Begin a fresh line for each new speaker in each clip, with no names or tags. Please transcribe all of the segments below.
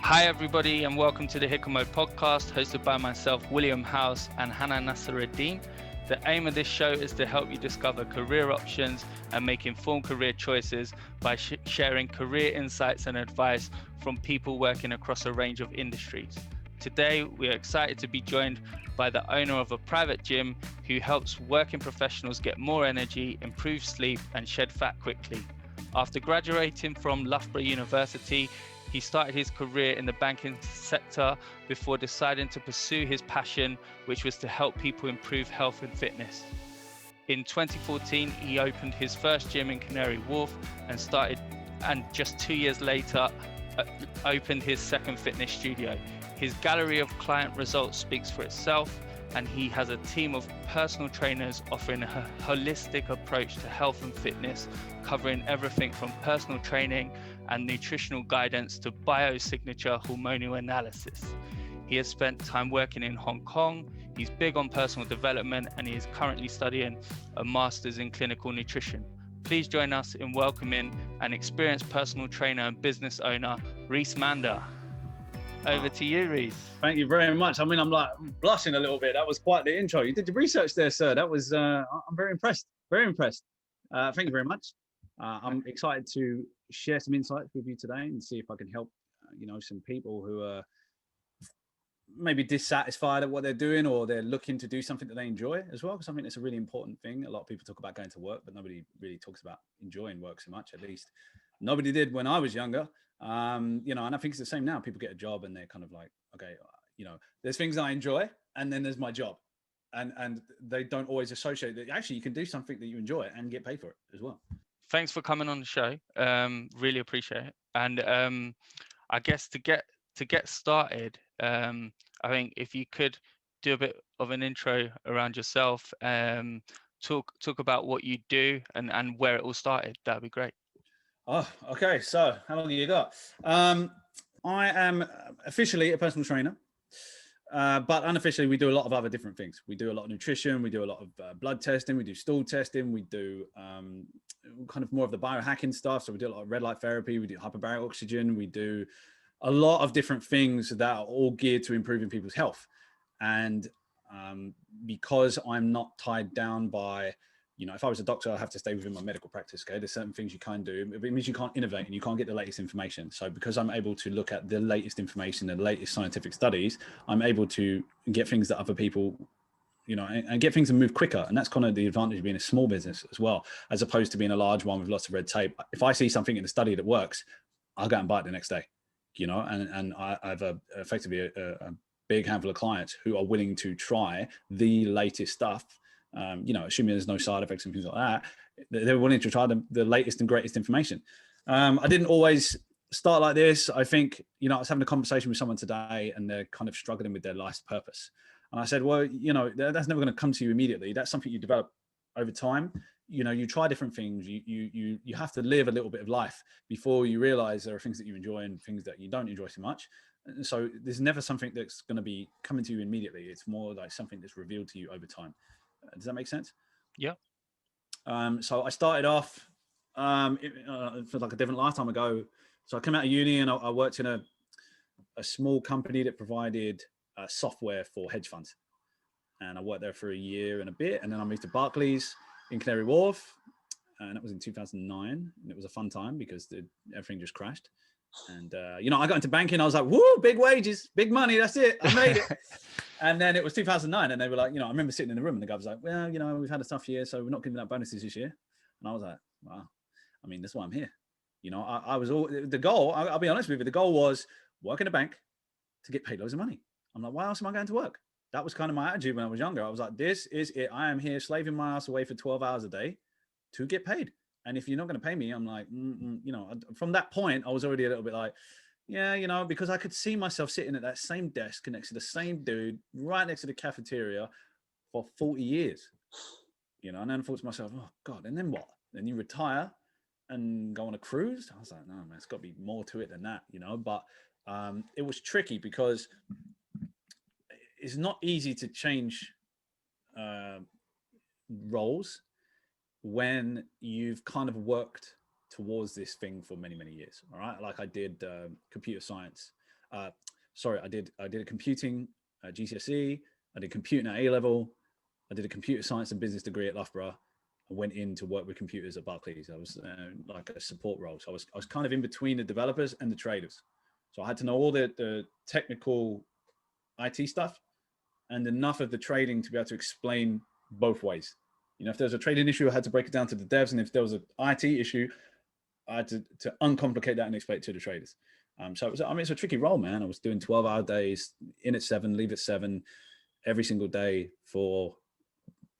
Hi, everybody, and welcome to the HICAMO Podcast, hosted by myself, William House, and Hannah Nasseruddin. The aim of this show is to help you discover career options and make informed career choices by sharing career insights and advice from people working across a range of industries. Today, we are excited to be joined by the owner of a private gym who helps working professionals get more energy, improve sleep, and shed fat quickly. After graduating from Loughborough University, he started his career in the banking sector before deciding to pursue his passion, which was to help people improve health and fitness. In 2014, he opened his first gym in Canary Wharf and just 2 years later, opened his second fitness studio. His gallery of client results speaks for itself, and he has a team of personal trainers offering a holistic approach to health and fitness, covering everything from personal training and nutritional guidance to biosignature hormonal analysis. He has spent time working in Hong Kong. He's big on personal development, and he is currently studying a master's in clinical nutrition. Please join us in welcoming an experienced personal trainer and business owner, Reece Mander. Over to you, Reece.
Thank you very much. I mean, I'm like blushing a little bit. That was quite the intro. You did the research there, sir. That was, I'm very impressed. Very impressed. Thank you very much. I'm excited to share some insights with you today and see if I can help, some people who are maybe dissatisfied at what they're doing, or they're looking to do something that they enjoy as well. Because I think it's a really important thing. A lot of people talk about going to work, but nobody really talks about enjoying work so much. At least nobody did when I was younger. And I think it's the same now. People get a job and they're kind of like, okay, there's things I enjoy, and then there's my job, and they don't always associate that. Actually, you can do something that you enjoy and get paid for it as well.
Thanks for coming on the show. Really appreciate it. And I guess to get started, I think if you could do a bit of an intro around yourself, talk about what you do and where it all started, that'd be great.
Oh, okay. So how long have you got? I am officially a personal trainer, but unofficially we do a lot of other different things. We do a lot of nutrition. We do a lot of blood testing. We do stool testing. We do kind of more of the biohacking stuff. So we do a lot of red light therapy. We do hyperbaric oxygen. We do a lot of different things that are all geared to improving people's health. And because I'm not tied down by, if I was a doctor, I have to stay within my medical practice. Okay, there's certain things you can't do. It means you can't innovate and you can't get the latest information. So because I'm able to look at the latest information, the latest scientific studies, I'm able to get things that other people, and get things to move quicker. And that's kind of the advantage of being a small business as well, as opposed to being a large one with lots of red tape. If I see something in the study that works, I'll go and buy it the next day. And I have effectively a big handful of clients who are willing to try the latest stuff. Assuming there's no side effects and things like that, they're willing to try the latest and greatest information. I didn't always start like this. I think, I was having a conversation with someone today and they're kind of struggling with their life's purpose. And I said, well, that's never going to come to you immediately. That's something you develop over time. You try different things. You have to live a little bit of life before you realize there are things that you enjoy and things that you don't enjoy so much. And so there's never something that's going to be coming to you immediately. It's more like something that's revealed to you over time. Does that make sense?
Yeah.
So I started off for like a different lifetime ago. So I came out of uni and I worked in a small company that provided software for hedge funds. And I worked there for a year and a bit. And then I moved to Barclays in Canary Wharf. And that was in 2009. And it was a fun time because everything just crashed. And, I got into banking. I was like, woo, big wages, big money. That's it. I made it. And then it was 2009 and they were like, I remember sitting in the room and the guy was like, well, we've had a tough year, so we're not giving out bonuses this year. And I was like, wow, I mean, that's why I'm here. I was the goal, I'll be honest with you, the goal was work in a bank to get paid loads of money. I'm like, why else am I going to work? That was kind of my attitude when I was younger. I was like, this is it. I am here slaving my ass away for 12 hours a day to get paid. And if you're not going to pay me, I'm like, from that point, I was already a little bit like, yeah, because I could see myself sitting at that same desk next to the same dude right next to the cafeteria for 40 years, and then I thought to myself, oh God, and then what? Then you retire and go on a cruise? I was like, no, man, it's got to be more to it than that, but it was tricky because it's not easy to change roles when you've kind of worked towards this thing for many, many years. All right. Like I did computer science I did a computing at GCSE. I did computing at A level. I did a computer science and business degree at Loughborough. I went in to work with computers at Barclays. I was like a support role. So I was kind of in between the developers and the traders. So I had to know all the technical IT stuff and enough of the trading to be able to explain both ways. You know, if there was a trading issue, I had to break it down to the devs. And if there was an IT issue, I had to uncomplicate that and explain it to the traders. So it's a tricky role, man. I was doing 12-hour days, in at 7, leave at 7, every single day for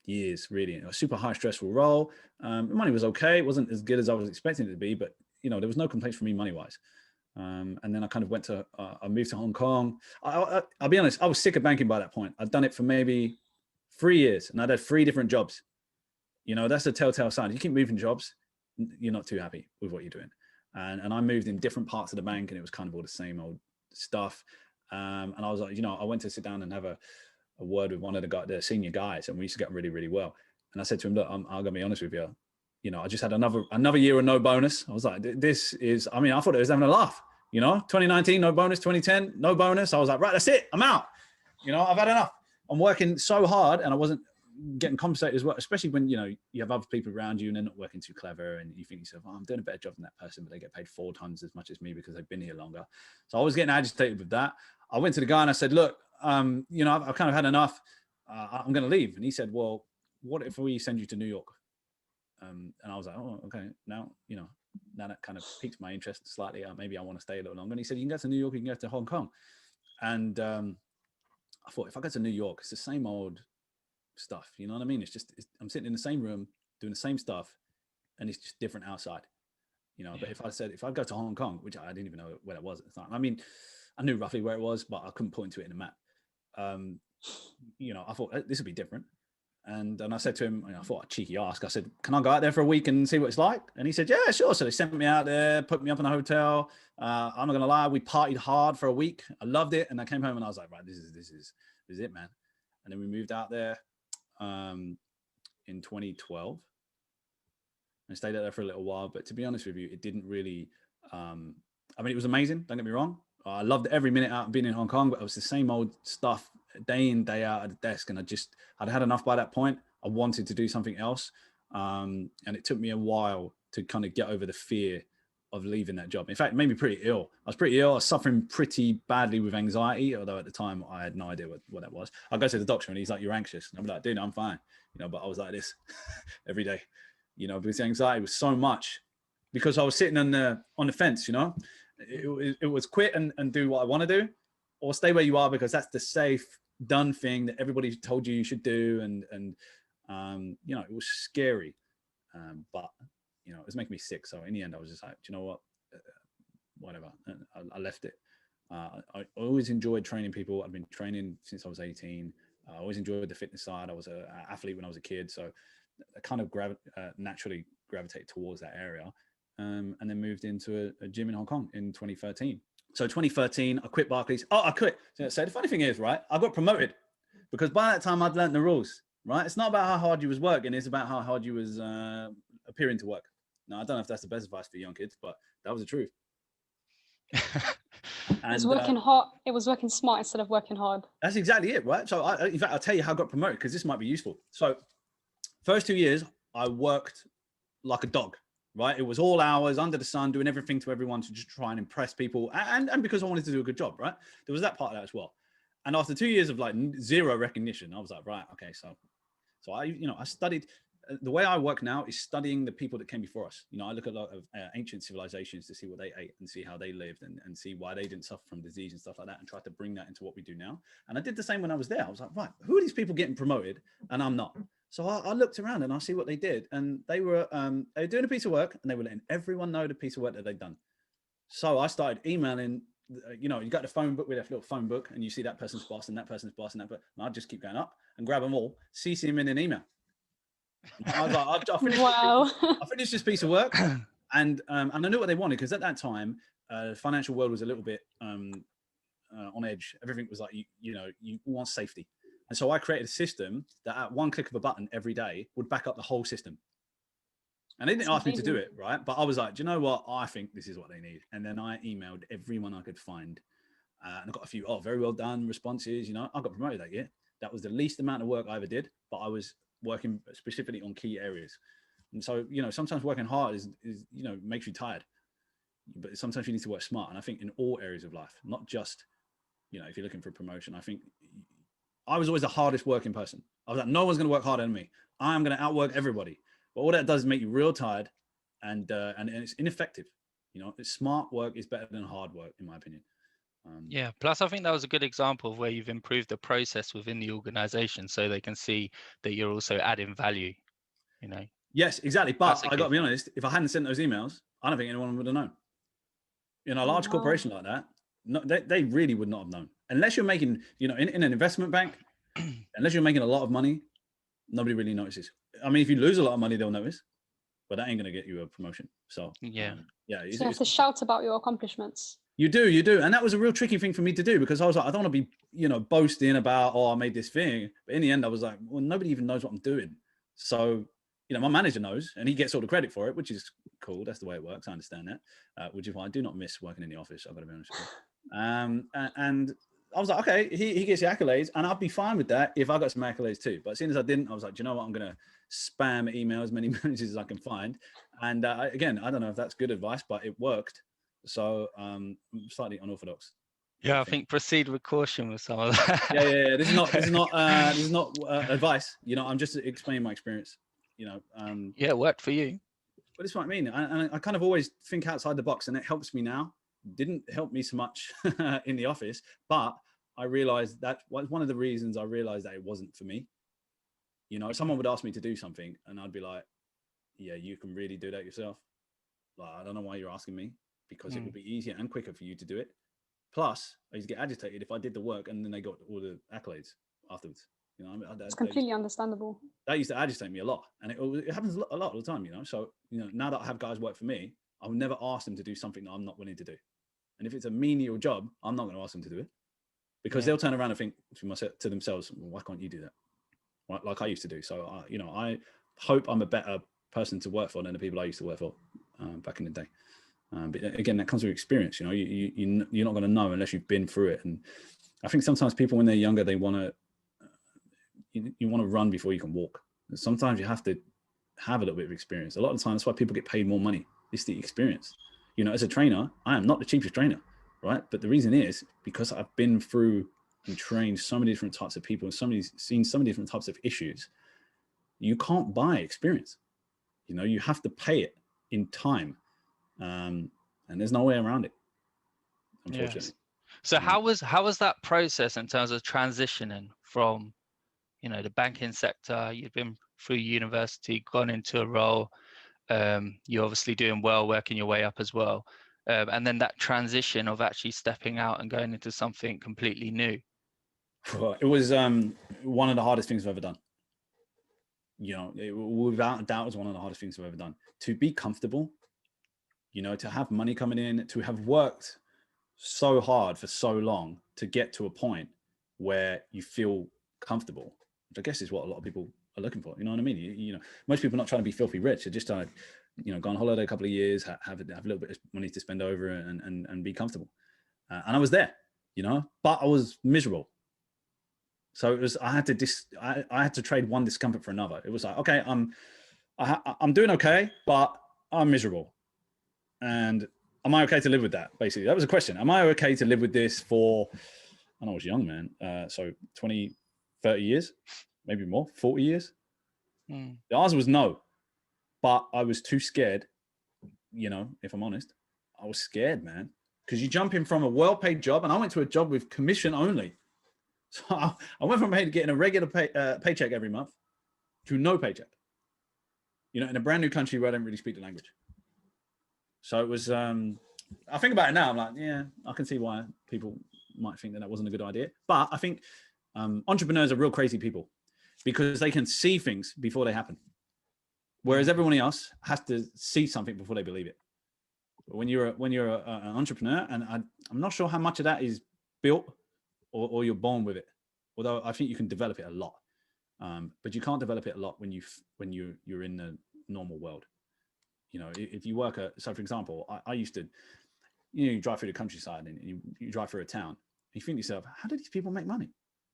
years, really. A super high stressful role. The money was okay. It wasn't as good as I was expecting it to be, but you know, there was no complaints from me money-wise. And then I kind of I moved to Hong Kong. I'll be honest, I was sick of banking by that point. I'd done it for maybe 3 years and I'd had 3 different jobs. You know, that's a telltale sign. You keep moving jobs, you're not too happy with what you're doing. And I moved in different parts of the bank and it was kind of all the same old stuff. And I was like, you know, I went to sit down and have a word with one of the senior guys and we used to get really, really well. And I said to him, look, I'm going to be honest with you. You know, I just had another year of no bonus. I was like, this is, I mean, I thought it was having a laugh, you know, 2019, no bonus, 2010, no bonus. I was like, right, that's it. I'm out. You know, I've had enough. I'm working so hard and I wasn't getting compensated as well, especially when, you know, you have other people around you and they're not working too clever and you think to yourself, oh, I'm doing a better job than that person, but they get paid 4 times as much as me because they've been here longer. So I was getting agitated with that. I went to the guy and I said, look, you know, I've kind of had enough. I'm going to leave. And he said, well, what if we send you to New York? And I was like, oh, okay. Now, you know, now that kind of piqued my interest slightly. Maybe I want to stay a little longer. And he said, you can go to New York, you can go to Hong Kong. And I thought, if I go to New York, it's the same old stuff. You know what I mean? I'm sitting in the same room doing the same stuff and it's just different outside, you know. Yeah. But if I go to Hong Kong, which I didn't even know where it was at the time. I mean, I knew roughly where it was, but I couldn't point to it in a map. You know, I thought this would be different. And I said to him, I thought a cheeky ask. I said, can I go out there for a week and see what it's like? And he said, yeah, sure. So they sent me out there, put me up in a hotel. I'm not going to lie. We partied hard for a week. I loved it. And I came home and I was like, right, this is it, man. And then we moved out there in 2012 and stayed out there for a little while. But to be honest with you, it didn't really, I mean, it was amazing. Don't get me wrong. I loved every minute out of being in Hong Kong, but it was the same old stuff day in, day out at the desk. And I'd had enough by that point. I wanted to do something else. And it took me a while to kind of get over the fear of leaving that job. In fact, it made me pretty ill. I was pretty ill. I was suffering pretty badly with anxiety, although at the time I had no idea what that was. I go to the doctor and he's like, you're anxious. And I'm like, dude, I'm fine. You know, but I was like this every day, you know, because the anxiety was so much because I was sitting on the fence, you know. It was quit and do what I want to do or stay where you are because that's the safe done thing that everybody told you should do. And you know, it was scary. But you know, it was making me sick. So in the end, I was just like, do you know what? Whatever. And I left it. I always enjoyed training people. I've been training since I was 18. I always enjoyed the fitness side. I was an athlete when I was a kid. So I kind of naturally gravitated towards that area. And then moved into a gym in Hong Kong in 2013. So 2013, I quit Barclays. Oh, I quit. So the funny thing is, right, I got promoted because by that time I'd learned the rules, right? It's not about how hard you was working. It's about how hard you was appearing to work. Now, I don't know if that's the best advice for young kids, but that was the truth.
It was working hard. It was working smart instead of working hard. That's
exactly it, right? So in fact, I'll tell you how I got promoted because this might be useful. So first 2 years, I worked like a dog. Right. It was all hours under the sun, doing everything to everyone to just try and impress people. And because I wanted to do a good job. Right. There was that part of that as well. And after 2 years of like zero recognition, I was like, right. Okay. So I studied. The way I work now is studying the people that came before us. You know, I look at a lot of ancient civilizations to see what they ate and see how they lived and see why they didn't suffer from disease and stuff like that and try to bring that into what we do now. And I did the same when I was there. I was like, right, who are these people getting promoted and I'm not? So I looked around and I see what they did. And they were doing a piece of work and they were letting everyone know the piece of work that they'd done. So I started emailing, you know, you got the phone book with a little phone book and you see that person's boss and that person's boss and that, and I'd just keep going up and grab them all, CC them in an email. I was like, I finished this piece of work, and I knew what they wanted because at that time, the financial world was a little bit on edge. Everything was like, you want safety, and so I created a system that at one click of a button every day would back up the whole system. And they didn't ask me to do it, right? But I was like, do you know what? I think this is what they need. And then I emailed everyone I could find And I got a few, very well done responses. I got promoted that year. That was the least amount of work I ever did, but I was working specifically on key areas. And so, sometimes working hard is makes you tired, but sometimes you need to work smart. And I think in all areas of life, not just, if you're looking for a promotion, I think I was always the hardest working person. I was like, no one's going to work harder than me. I'm going to outwork everybody. But all that does is make you real tired, and it's ineffective. Smart work is better than hard work, in my opinion.
Yeah. Plus, I think that was a good example of where you've improved the process within the organization, so they can see that you're also adding value.
Yes, exactly. But I got to be honest, if I hadn't sent those emails, I don't think anyone would have known. A large corporation like that, no, they really would not have known. Unless you're making, in an investment bank, unless you're making a lot of money, nobody really notices. I mean, if you lose a lot of money, they'll notice, but that ain't going to get you a promotion. So
yeah.
So you have to shout about your accomplishments.
You do. And that was a real tricky thing for me to do, because I was like, I don't want to be, boasting about, I made this thing. But in the end, I was like, well, nobody even knows what I'm doing. So, my manager knows, and he gets all the credit for it, which is cool. That's the way it works. I understand that, which is why I do not miss working in the office. I've got to be honest with you. And I was like, okay, he gets the accolades, and I'd be fine with that if I got some accolades too. But as soon as I didn't, I was like, do you know what? I'm going to spam email as many managers as I can find. And again, I don't know if that's good advice, but it worked. So I'm slightly unorthodox.
Yeah, I think proceed with caution with some of that.
Yeah. This is not advice. I'm just explaining my experience.
Yeah, it worked for you.
But it's what I mean. And I kind of always think outside the box, and it helps me now. Didn't help me so much in the office, but I realized that was one of the reasons I realized that it wasn't for me. Someone would ask me to do something, and I'd be like, yeah, you can really do that yourself. Like, I don't know why you're asking me, because it would be easier and quicker for you to do it. Plus, I used to get agitated if I did the work and then they got all the accolades afterwards.
It's completely understandable.
That used to agitate me a lot, and it happens a lot of the time. So now that I have guys work for me, I will never ask them to do something that I'm not willing to do. And if it's a menial job, I'm not going to ask them to do it, because they'll turn around and think to themselves, well, why can't you do that? Like I used to do. So I hope I'm a better person to work for than the people I used to work for back in the day. But again, that comes with experience. You're not going to know unless you've been through it. And I think sometimes people, when they're younger, they want to you want to run before you can walk. Sometimes you have to have a little bit of experience. A lot of the time, that's why people get paid more money. It's the experience. As a trainer, I am not the cheapest trainer, right? But the reason is because I've been through and trained so many different types of people and seen so many different types of issues. You can't buy experience. You have to pay it in time. And there's no way around it, unfortunately.
Yes. So how was that process in terms of transitioning from, the banking sector? You've been through university, gone into a role. You're obviously doing well, working your way up as well. And then that transition of actually stepping out and going into something completely new.
It was one of the hardest things I've ever done. Without a doubt, it was one of the hardest things I've ever done. To be comfortable, to have money coming in, to have worked so hard for so long to get to a point where you feel comfortable, which I guess is what a lot of people are looking for. You know what I mean? Most people are not trying to be filthy rich. They're just trying to, go on holiday a couple of years, have a little bit of money to spend over and be comfortable. And I was there, but I was miserable. So it was, I had to trade one discomfort for another. It was like, okay, I'm doing okay, but I'm miserable. And am I okay to live with that? Basically, that was a question. Am I okay to live with this for, I was young, man. So 20, 30 years, maybe more, 40 years. The answer was no, but I was too scared. If I'm honest, I was scared, man, because you jump in from a well-paid job, and I went to a job with commission only. So I went from getting a regular paycheck every month to no paycheck, in a brand new country where I don't really speak the language. So it was, I think about it now, I'm like, yeah, I can see why people might think that wasn't a good idea. But I think entrepreneurs are real crazy people, because they can see things before they happen. Whereas everyone else has to see something before they believe it. But when you're an entrepreneur, and I'm not sure how much of that is built or you're born with it, although I think you can develop it a lot. But you can't develop it a lot when you're in the normal world. If you so for example, I used to, you drive through the countryside and you drive through a town, You think to yourself, how do these people make money?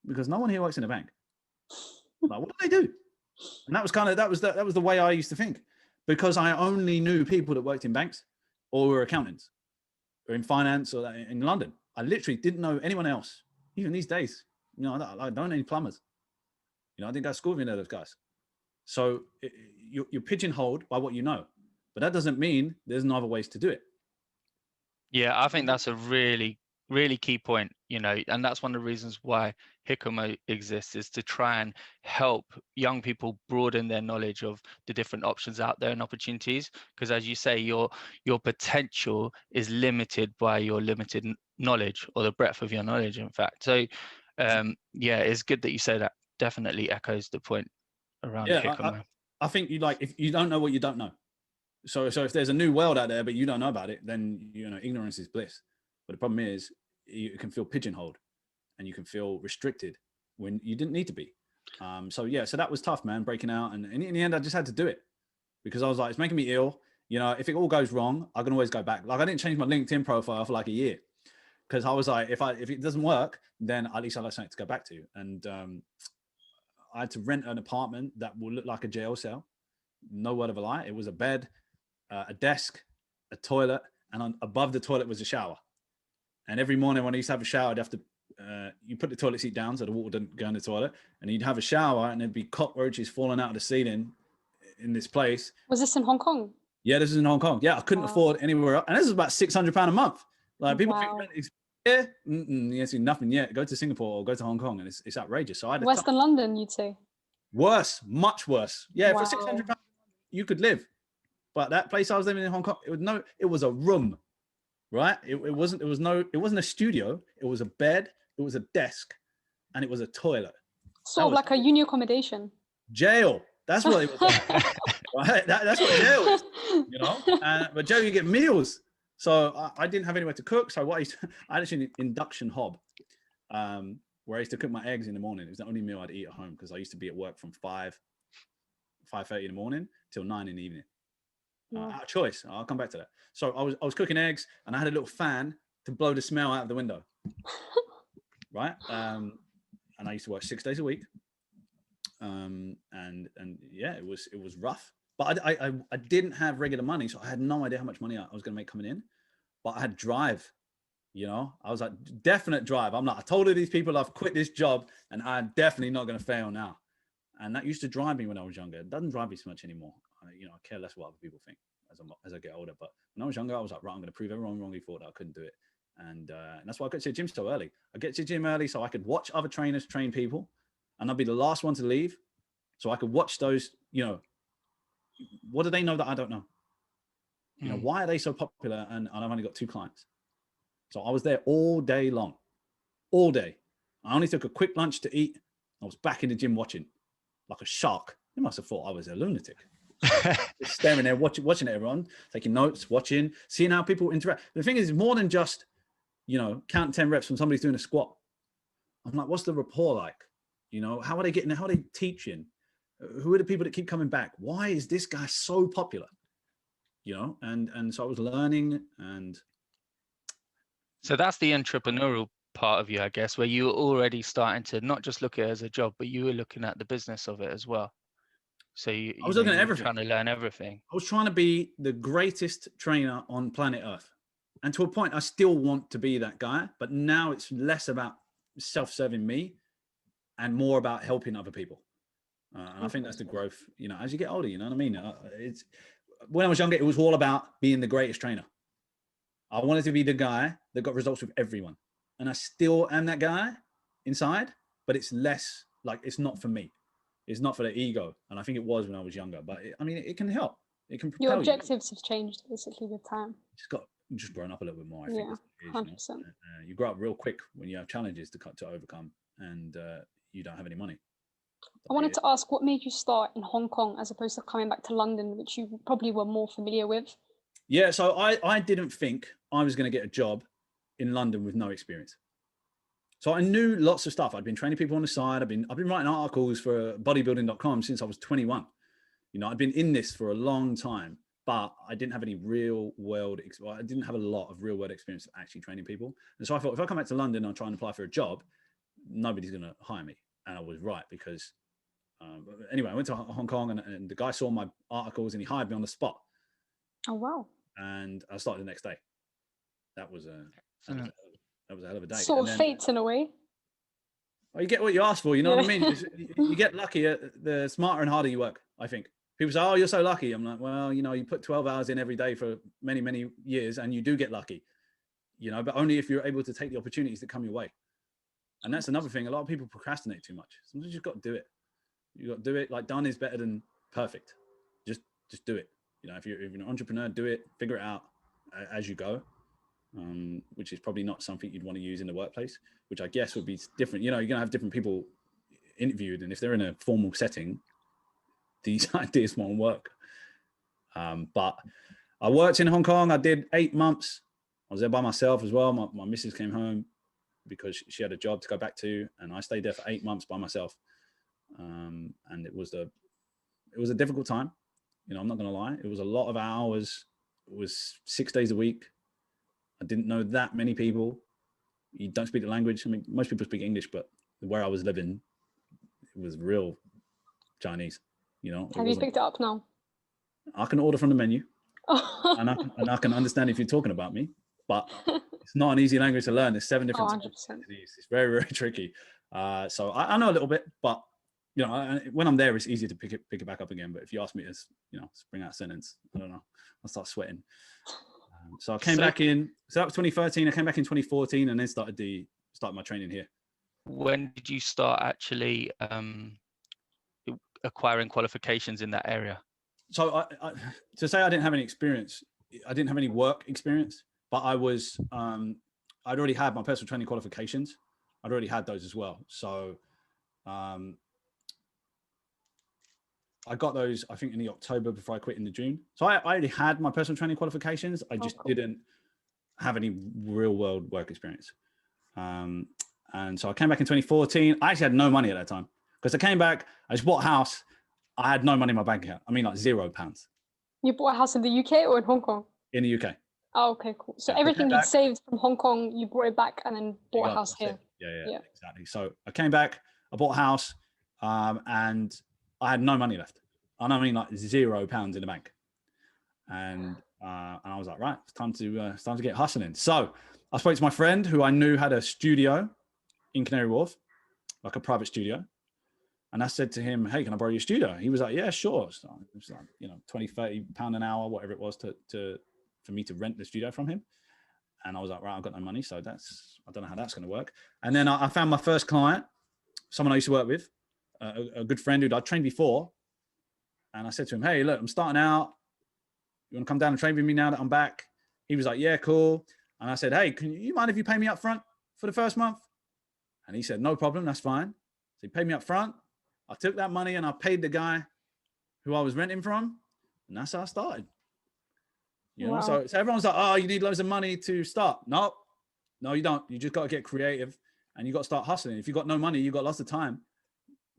Because no one here works in a bank. Like, what do they do? And that was the way I used to think, because I only knew people that worked in banks or were accountants or in finance or in London. I literally didn't know anyone else. Even these days, I don't know any plumbers. I didn't go to school with any of those guys. So you're pigeonholed by what you know, but that doesn't mean there's no other ways to do it.
Yeah, I think that's a really, really key point, and that's one of the reasons why HICAMO exists, is to try and help young people broaden their knowledge of the different options out there and opportunities. Because as you say, your potential is limited by your limited knowledge, or the breadth of your knowledge, in fact. So yeah, it's good that you say that. Definitely echoes the point around HICAMO.
I think if you don't know what you don't know. So if there's a new world out there, but you don't know about it, then, ignorance is bliss. But the problem is you can feel pigeonholed and you can feel restricted when you didn't need to be. So that was tough, man, breaking out. And in the end, I just had to do it because I was like, it's making me ill. If it all goes wrong, I can always go back. Like, I didn't change my LinkedIn profile for like a year because I was like, if it doesn't work, then at least I'll have something to go back to. And I had to rent an apartment that will look like a jail cell. No word of a lie. It was a bed, a desk, a toilet, and above the toilet was a shower. And every morning when I used to have a shower, I'd have to, you put the toilet seat down so the water didn't go in the toilet, and you'd have a shower and there'd be cockroaches falling out of the ceiling in this place.
Was this in Hong Kong?
Yeah, this is in Hong Kong. Yeah, I couldn't afford anywhere else. And this is about £600 a month. Like, people think rent is you see nothing yet. Go to Singapore or go to Hong Kong, and it's outrageous. So I had
Western London, you'd say? Worse,
much worse. Yeah, for £600 you could live. But that place I was living in Hong Kong, it was a room, right? It wasn't a studio. It was a bed, it was a desk, and it was a toilet.
Sort of like a uni accommodation.
Jail. That's what it was like. Right? That's what jail is, but jail, you get meals. So I didn't have anywhere to cook. So I had actually an induction hob, where I used to cook my eggs in the morning. It was the only meal I'd eat at home because I used to be at work from 5:30 in the morning till 9 in the evening. Out of choice. I'll come back to that. So I was cooking eggs, and I had a little fan to blow the smell out of the window. Right. And I used to work 6 days a week. And yeah, it was rough. But I didn't have regular money, so I had no idea how much money I was going to make coming in. But I had drive. I was like, definite drive. I'm like, I told all these people I've quit this job, and I'm definitely not going to fail now. And that used to drive me when I was younger. It doesn't drive me so much anymore. I care less what other people think as I get older. But when I was younger, I was like, right, I'm going to prove everyone wrong who thought that I couldn't do it. And that's why I got to the gym so early. I get to the gym early so I could watch other trainers train people, and I'd be the last one to leave. So I could watch those, what do they know that I don't know? Why are they so popular? And I've only got 2 clients. So I was there all day long, all day. I only took a quick lunch to eat. I was back in the gym watching like a shark. They must have thought I was a lunatic. Just staring there, watching everyone, taking notes, watching, seeing how people interact. The thing is, more than just, counting 10 reps when somebody's doing a squat. I'm like, what's the rapport like? How are they getting there? How are they teaching? Who are the people that keep coming back? Why is this guy so popular? And so I was learning. And
so that's the entrepreneurial part of you, I guess, where you were already starting to not just look at it as a job, but you were looking at the business of it as well. So I was looking at everything, trying to learn everything.
I was trying to be the greatest trainer on planet Earth. And to a point, I still want to be that guy, but now it's less about self-serving me and more about helping other people. And I think that's the growth, as you get older, you know what I mean? When I was younger, it was all about being the greatest trainer. I wanted to be the guy that got results with everyone. And I still am that guy inside, but it's less like, it's not for me. It's not for the ego. And I think it was when I was younger, but it can help. It can propel
your objectives have changed basically with time.
Just grown up a little bit more, I think.
Yeah, 100%.
You grow up real quick when you have challenges to overcome, and you don't have any money.
I wanted to ask, what made you start in Hong Kong as opposed to coming back to London, which you probably were more familiar with?
Yeah, so I didn't think I was going to get a job in London with no experience. So I knew lots of stuff. I'd been training people on the side. I've been writing articles for bodybuilding.com since I was 21. I'd been in this for a long time. but I didn't have any real world. I didn't have a lot of real world experience of actually training people. And so I thought, if I come back to London and try and apply for a job, nobody's going to hire me. And I was right, because anyway, I went to Hong Kong, and the guy saw my articles and he hired me on the spot.
Oh, wow.
And I started the next day. That was a hell of a day.
Sort of fate in a way.
Well, you get what you ask for, you know what I mean? You get lucky. The smarter and harder you work, I think. People say, oh, you're so lucky. I'm like, well, you put 12 hours in every day for many, many years, and you do get lucky, but only if you're able to take the opportunities that come your way. And that's another thing. A lot of people procrastinate too much. Sometimes you've got to do it. You got to do it. Like, done is better than perfect. Just do it. If you're an entrepreneur, do it, figure it out as you go. Which is probably not something you'd want to use in the workplace, which I guess would be different. You're going to have different people interviewed, and if they're in a formal setting, these ideas won't work. But I worked in Hong Kong. I did 8 months. I was there by myself as well. My missus came home because she had a job to go back to, and I stayed there for 8 months by myself. And it was a difficult time. I'm not going to lie. It was a lot of hours. It was 6 days a week. I didn't know that many people. You don't speak the language. I mean, most people speak English, but where I was living, it was real Chinese.
Have you picked it up now?
I can order from the menu, and I can understand if you're talking about me, but it's not an easy language to learn. There's 7 different.
100%.
It's very, very tricky. So I know a little bit, but when I'm there, it's easy to pick it back up again. But if you ask me to, bring out a sentence, I don't know. I'll start sweating. So I came back in. So that was 2013. I came back in 2014, and then started my training here.
When did you start actually acquiring qualifications in that area?
So to say I didn't have any experience, I didn't have any work experience, but I was I'd already had my personal training qualifications. I'd already had those as well. So I got those, I think, in the October before I quit in the June. So I already had my personal training qualifications. I just didn't have any real world work experience. And so I came back in 2014. I actually had no money at that time, because I came back, I just bought a house. I had no money in my bank account. I mean, like £0.
You bought a house in the UK or in Hong Kong?
In the UK.
Oh, okay, cool. So everything you'd saved from Hong Kong, you brought it back and then bought a house here.
Yeah, exactly. So I came back, I bought a house, and I had no money left. I mean, like £0 in the bank. And I was like, right, it's time to get hustling. So I spoke to my friend who I knew had a studio in Canary Wharf, like a private studio. And I said to him, hey, can I borrow your studio? He was like, yeah, sure. So it was like, 20, £30 an hour, whatever it was for me to rent the studio from him. And I was like, right, I've got no money. So I don't know how that's going to work. And then I found my first client, someone I used to work with, a good friend who I'd trained before. And I said to him, hey, look, I'm starting out. You want to come down and train with me now that I'm back? He was like, yeah, cool. And I said, hey, can you mind if you pay me up front for the first month? And he said, no problem, that's fine. So he paid me up front. I took that money and I paid the guy who I was renting from. And that's how I started.
Wow.
So everyone's like, oh, you need loads of money to start. No, you don't. You just got to get creative, and you got to start hustling. If you got no money, you got lots of time.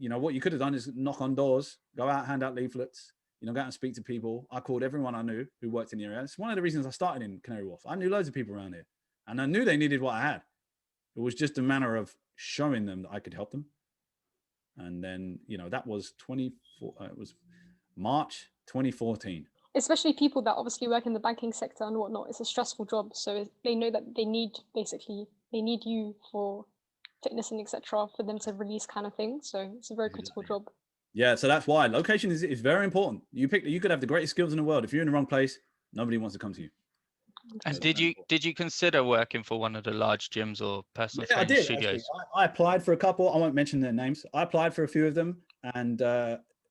What you could have done is knock on doors, go out, hand out leaflets, go out and speak to people. I called everyone I knew who worked in the area. It's one of the reasons I started in Canary Wharf. I knew loads of people around here, and I knew they needed what I had. It was just a matter of showing them that I could help them. And then, that was it was March 2014.
Especially people that obviously work in the banking sector and whatnot. It's a stressful job. So they know that they need you for fitness and etc. for them to release kind of thing. So it's a very critical job.
Yeah, so that's why location is very important. You could have the greatest skills in the world. If you're in the wrong place, nobody wants to come to you.
And did you consider working for one of the large gyms or personal training studios?
I applied for a couple. I won't mention their names. I applied for a few of them, and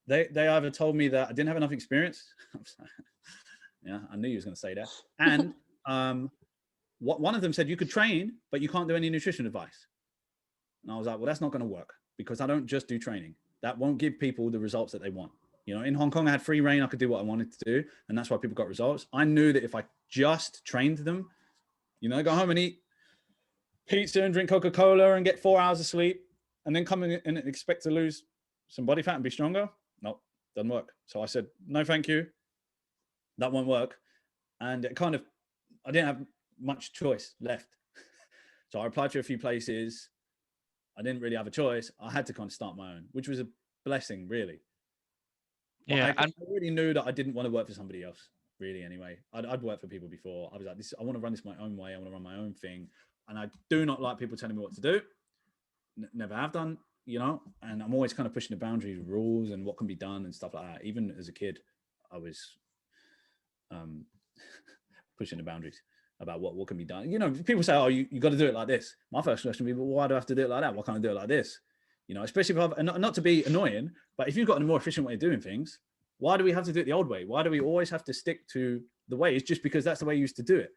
they either told me that I didn't have enough experience. Yeah, I knew you was going to say that. And one of them said you could train, but you can't do any nutrition advice. And I was like, well, that's not going to work, because I don't just do training. That won't give people the results that they want. In Hong Kong, I had free reign. I could do what I wanted to do. And that's why people got results. I knew that if I just trained them, go home and eat pizza and drink Coca-Cola and get 4 hours of sleep and then come in and expect to lose some body fat and be stronger. Nope, doesn't work. So I said, no, thank you. that won't work. And it kind of, I didn't have much choice left. So I applied to a few places. I didn't really have a choice. I had to kind of start my own, which was a blessing, really. But
Yeah,
I already knew that I didn't want to work for somebody else, really, anyway. I'd worked for people before. I was like, I want to run this my own way. I want to run my own thing. And I do not like people telling me what to do. Never have done, and I'm always kind of pushing the boundaries, rules, and what can be done and stuff like that. Even as a kid, I was pushing the boundaries about what can be done. People say, oh, you got to do it like this. My first question would be, well, why do I have to do it like that? Why can't I do it like this? Especially if not to be annoying, but if you've got a more efficient way of doing things, why do we have to do it the old way? Why do we always have to stick to the way? It's just because that's the way you used to do it.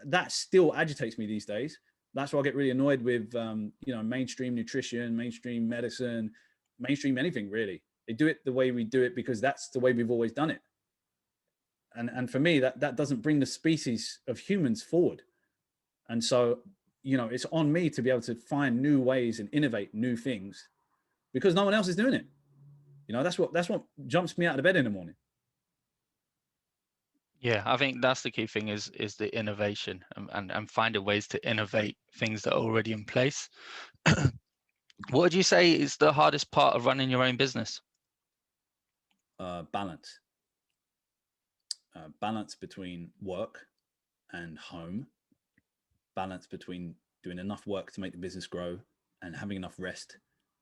That still agitates me these days. That's why I get really annoyed with, mainstream nutrition, mainstream medicine, mainstream anything really. They do it the way we do it because that's the way we've always done it. And for me, that doesn't bring the species of humans forward. And so, it's on me to be able to find new ways and innovate new things because no one else is doing it. That's what jumps me out of bed in the morning.
Yeah, I think that's the key thing is the innovation and finding ways to innovate things that are already in place. What would you say is the hardest part of running your own business?
Balance. Balance between work and home. Balance between doing enough work to make the business grow and having enough rest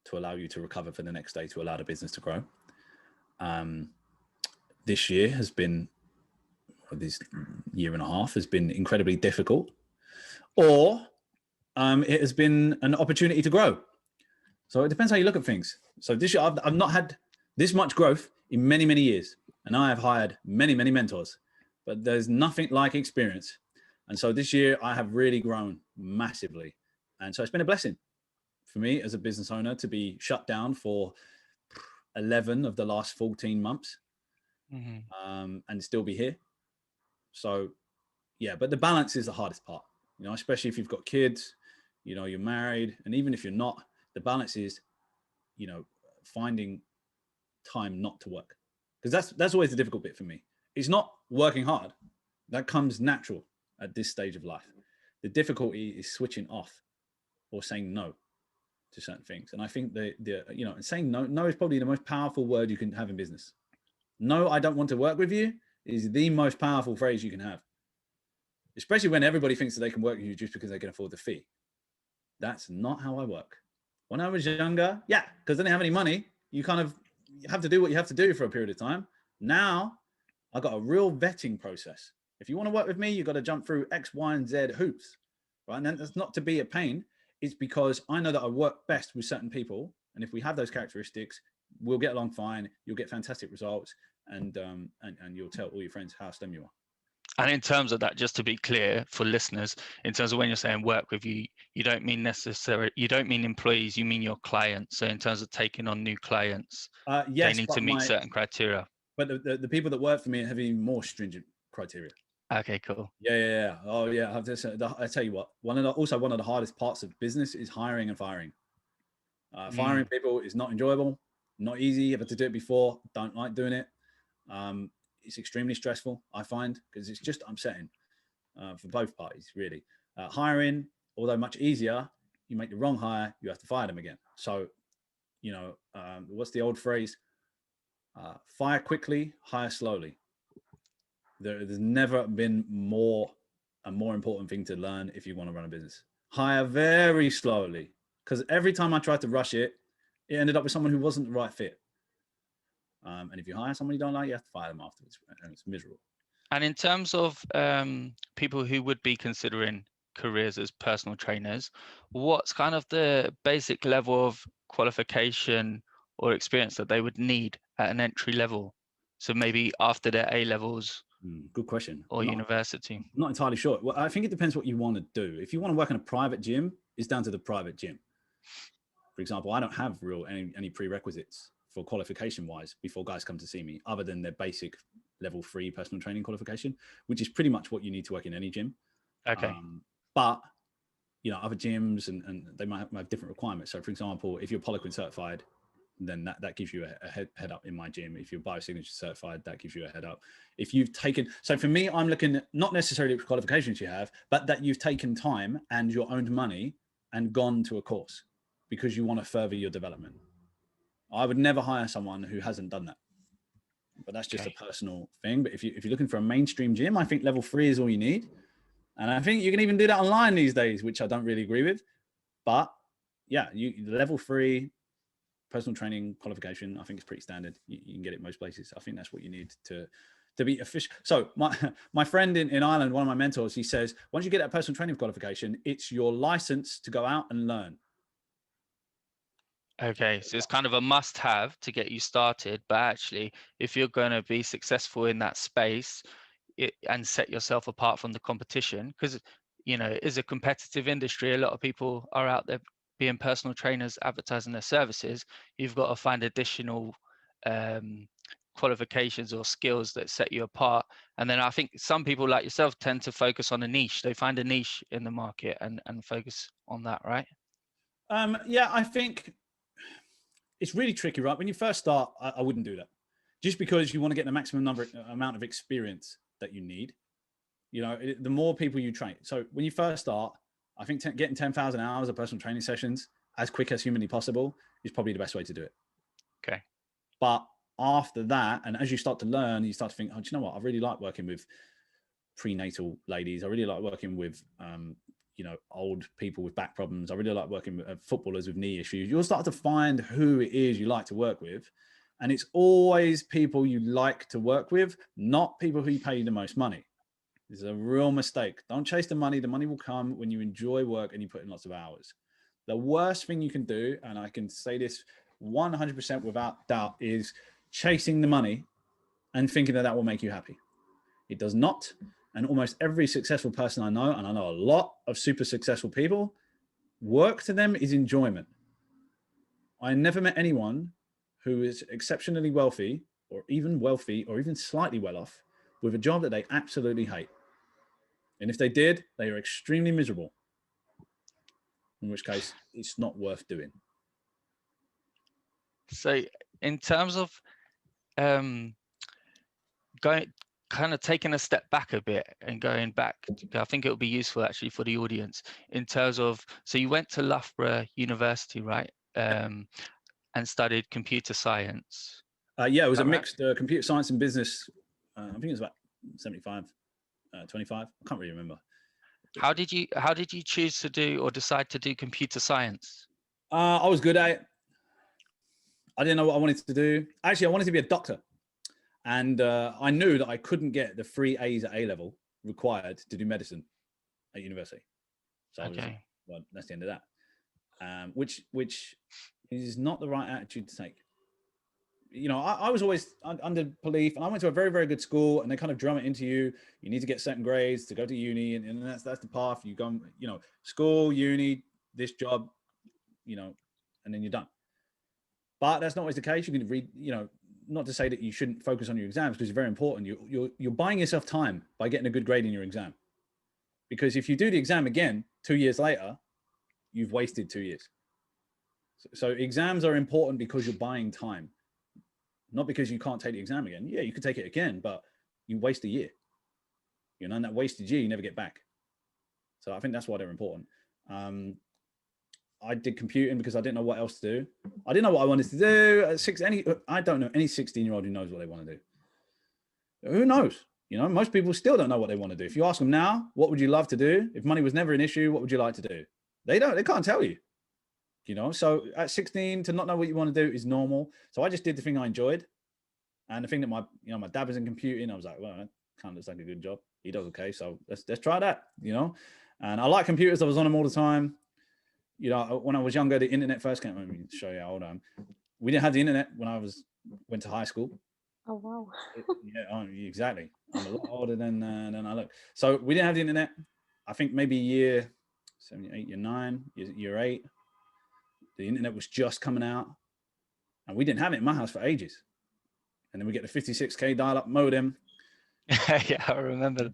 to allow you to recover for the next day to allow the business to grow. This year has been, this year and a half has been incredibly difficult, or it has been an opportunity to grow. So it depends how you look at things. So this year, I've not had this much growth in many, many years. And I have hired many, many mentors, but there's nothing like experience. And so this year I have really grown massively. And so it's been a blessing for me as a business owner to be shut down for 11 of the last 14 months and still be here. So yeah, but the balance is the hardest part, especially if you've got kids, you're married. And even if you're not, the balance is, finding time not to work. Because that's always the difficult bit for me. It's not working hard. That comes natural at this stage of life. The difficulty is switching off or saying no to certain things. And I think saying no is probably the most powerful word you can have in business. No, I don't want to work with you is the most powerful phrase you can have. Especially when everybody thinks that they can work with you just because they can afford the fee. That's not how I work. When I was younger, yeah, because I didn't have any money, you have to do what you have to do for a period of time. Now, I got a real vetting process. If you want to work with me, you've got to jump through X, Y, and Z hoops, right? And that's not to be a pain. It's because I know that I work best with certain people. And if we have those characteristics, we'll get along fine. You'll get fantastic results. And you'll tell all your friends how STEM you are.
And in terms of that, just to be clear for listeners, in terms of when you're saying work with you, you don't mean employees, you mean your clients. So in terms of taking on new clients,
yes,
they need to meet certain criteria.
But the people that work for me have even more stringent criteria.
Okay, cool.
Yeah. Oh yeah. I tell you what, one of the hardest parts of business is hiring and firing. Firing people is not enjoyable, not easy. I've had to do it before. Don't like doing it. It's extremely stressful, I find, because it's just upsetting for both parties, really. Hiring, although much easier, you make the wrong hire, you have to fire them again. So, what's the old phrase? Fire quickly, hire slowly. There's never been a more important thing to learn if you want to run a business. Hire very slowly, because every time I tried to rush it, it ended up with someone who wasn't the right fit. And if you hire someone you don't like, you have to fire them afterwards, and it's miserable.
And in terms of people who would be considering careers as personal trainers, what's kind of the basic level of qualification or experience that they would need at an entry level? So maybe after their A levels.
Good question.
Or university.
Not entirely sure. Well, I think it depends what you want to do. If you want to work in a private gym, it's down to the private gym. For example, I don't have any prerequisites for qualification wise before guys come to see me, other than their basic level 3 personal training qualification, which is pretty much what you need to work in any gym.
Okay.
But other gyms and they might have different requirements. So for example, if you're Poliquin certified, then that gives you a head up in my gym. If you're biosignature certified, that gives you a head up. If you've taken, so for me, I'm looking at not necessarily which qualifications you have, but that you've taken time and your own money and gone to a course because you want to further your development. I would never hire someone who hasn't done that, but that's just a personal thing. But if you're looking for a mainstream gym, I think level 3 is all you need. And I think you can even do that online these days, which I don't really agree with. But yeah, level 3 personal training qualification, I think it's pretty standard. You can get it most places. I think that's what you need to be official. So my friend in Ireland, one of my mentors, he says, once you get that personal training qualification, it's your license to go out and learn.
Okay, so it's kind of a must-have to get you started, but actually, if you're going to be successful in that space and set yourself apart from the competition, because it is a competitive industry, a lot of people are out there being personal trainers advertising their services. You've got to find additional qualifications or skills that set you apart. And then I think some people like yourself tend to focus on a niche. They find a niche in the market and focus on that, right?
Yeah, I think it's really tricky, right? When you first start, I wouldn't do that, just because you want to get the maximum amount of experience that you need. The more people you train. So when you first start, I think getting 10,000 hours of personal training sessions as quick as humanly possible is probably the best way to do it.
Okay.
But after that, and as you start to learn, you start to think, oh, do you know what? I really like working with prenatal ladies. I really like working with, old people with back problems. I really like working with footballers with knee issues. You'll start to find who it is you like to work with. And it's always people you like to work with, not people who pay you the most money. This is a real mistake. Don't chase the money. The money will come when you enjoy work and you put in lots of hours. The worst thing you can do, and I can say this 100% without doubt, is chasing the money and thinking that will make you happy. It does not. And almost every successful person I know, and I know a lot of super successful people, work to them is enjoyment. I never met anyone who is exceptionally wealthy or even slightly well off with a job that they absolutely hate. And if they did, they are extremely miserable, in which case it's not worth doing.
So in terms of taking a step back a bit and going back, I think it would be useful actually for the audience in terms of, so you went to Loughborough University, right? And studied computer science.
Yeah, it was a mixed computer science and business. I think it was about 75, 25. I can't really remember.
How did you choose to do or decide to do computer science?
I was good at it. I didn't know what I wanted to do. Actually, I wanted to be a doctor. And I knew that I couldn't get the 3 A's at A level required to do medicine at university. So
okay.
Well, that's the end of that. Which is not the right attitude to take. I was always under belief, and I went to a very, very good school, and they kind of drum it into you. You need to get certain grades to go to uni, and that's the path. You go, school, uni, this job, and then you're done. But that's not always the case. You can read, not to say that you shouldn't focus on your exams, because it's very important. You're buying yourself time by getting a good grade in your exam. Because if you do the exam again 2 years later, you've wasted 2 years. So exams are important because you're buying time, not because you can't take the exam again. Yeah, you could take it again, but you waste a year. And that wasted year, you never get back. So I think that's why they're important. I did computing because I didn't know what else to do. I didn't know what I wanted to do. I don't know any 16-year-old who knows what they want to do. Who knows? Most people still don't know what they want to do. If you ask them now, what would you love to do? If money was never an issue, what would you like to do? They can't tell you. So at 16 to not know what you want to do is normal. So I just did the thing I enjoyed. And the thing that my dad was in computing, I was like, well, that kind of looks like a good job. He does okay. So let's try that, And I like computers. I was on them all the time. When I was younger, the internet first came. Let me show you how old I am. We didn't have the internet when I went to high school.
Oh, wow.
Yeah, exactly. I'm a lot older than I look. So we didn't have the internet. I think maybe year 7, 8, year 9, year 8. The internet was just coming out. And we didn't have it in my house for ages. And then we get the 56K dial-up modem.
Yeah, I remember.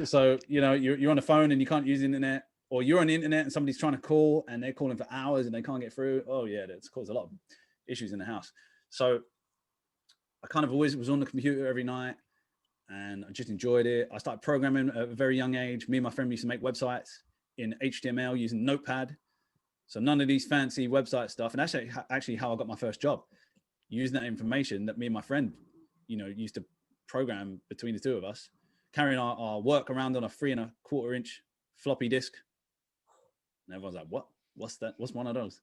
So, you're on the phone and you can't use the internet. Or you're on the internet and somebody's trying to call and they're calling for hours and they can't get through. Oh yeah, that's caused a lot of issues in the house. So I kind of always was on the computer every night, and I just enjoyed it. I started programming at a very young age. Me and my friend used to make websites in HTML using Notepad. So none of these fancy website stuff. And that's actually how I got my first job, using that information that me and my friend, used to program between the two of us, carrying our work around on a 3¼ inch floppy disk. And everyone's like, what? What's that? What's one of those?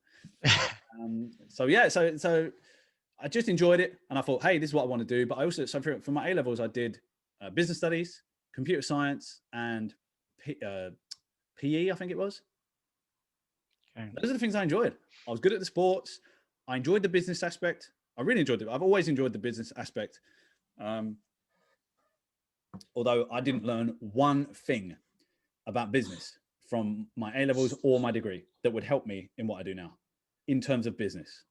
So I just enjoyed it. And I thought, hey, this is what I want to do. But I also, so for my A-levels, I did business studies, computer science, and PE, I think it was. Okay. Those are the things I enjoyed. I was good at the sports. I enjoyed the business aspect. I really enjoyed it. I've always enjoyed the business aspect. Although I didn't learn one thing about business from my A-levels or my degree that would help me in what I do now in terms of business.